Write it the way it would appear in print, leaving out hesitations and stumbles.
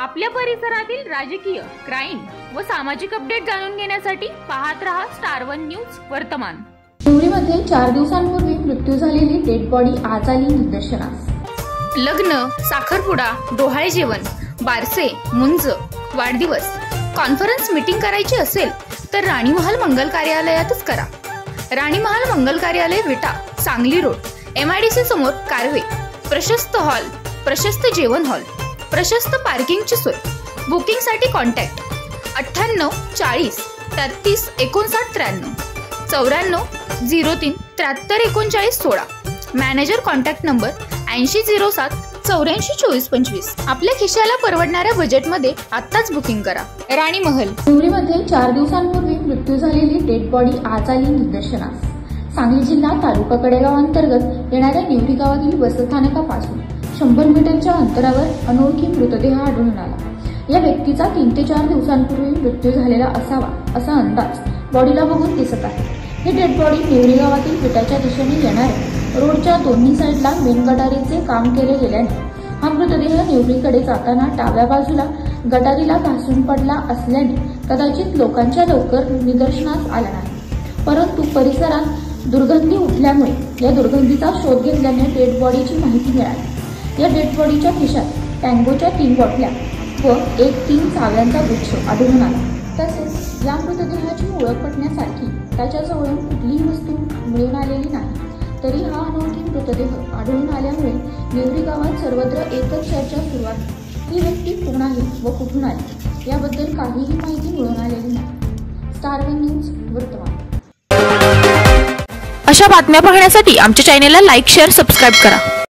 आपल्या परिसरातील राजकीय, क्राईम व सामाजिक अपडेट जाणून घेण्यासाठी पाहत रहा स्टार वन न्यूज वर्तमान। हिवरीमध्ये 4 दिवसांपूर्वी मृत्यू झालेली डेड बॉडी आज आली निदर्शनास। लग्न, साखरपुडा, डोहाळे जेवण, बारसे, मुंज, वाढदिवस, कॉन्फरन्स मीटिंग करायची असेल तर राणी महल मंगल कार्यालयातच करा। राणी महल मंगल कार्यालय विटा, सांगली रोड, MIDC समोर, कारवे। प्रशस्त हॉल, प्रशस्त जेवण हॉल, प्रशस्त पार्किंगची सोय। बुकिंग साठी कॉन्टॅक्ट 98 40 33 59 93 94 03 73 39 16। Manager contact number 8007 84 24 25। आपल्या खिशाला परवडणाऱ्या बजेटमध्ये आत्ताच बुकिंग करा। राणी महल। हिवरीमध्ये 4 दिवसांपूर्वी मृत्यू झालेली डेड बॉडी आज आली निदर्शनास। सांगली जिल्हा तालुका कडेगाव अंतर्गत येणाऱ्या निवरी गावातील बसस्थानकापासून 100 मीटरच्या अंतरावर अनोळखी मृतदेह आढळून आला। या व्यक्तीचा 3 ते 4 दिवसांपूर्वी मृत्यू झालेला असावा असा अंदाज बॉडीला बघून दिसत आहे। ही डेड बॉडी निवरी गावातील विटाच्या दिशेने येणाऱ्या रोडच्या दोन्ही साईडला मेन गटारीचे काम केले गेल्याने हा मृतदेह निवरीकडे जाताना डाव्या बाजूला गटारीला घासून पडला असल्याने कदाचित लोकांच्या लवकर निदर्शनास आला नाही। परंतु परिसरात दुर्गंधी उठल्यामुळे या दुर्गंधीचा शोध घेतल्याने डेड बॉडीची माहिती मिळाली। या डेड बॉडीच्या खिशात टँगोच्या 3 बाटल्या व 3 चाव्यांचा गुच्छ आढळून आला। तसेच या मृतदेहाची ओळख पटण्यासारखी त्याच्याजवळून कुठलीही वस्तू मिळून आलेली नाही। तरी हा अनोळखी मृतदेह आढळून आल्यामुळे निवरी गावात सर्वत्र एकच चर्चा सुरू आहे। ही व्यक्ती कोण आहे व कुठून आली याबद्दल काहीही माहिती मिळून आलेली नाही। स्टार वन न्यूज वर्तमान। अशा बातम्या पाहण्यासाठी आमच्या चॅनेलला लाईक, शेअर, सबस्क्राईब करा।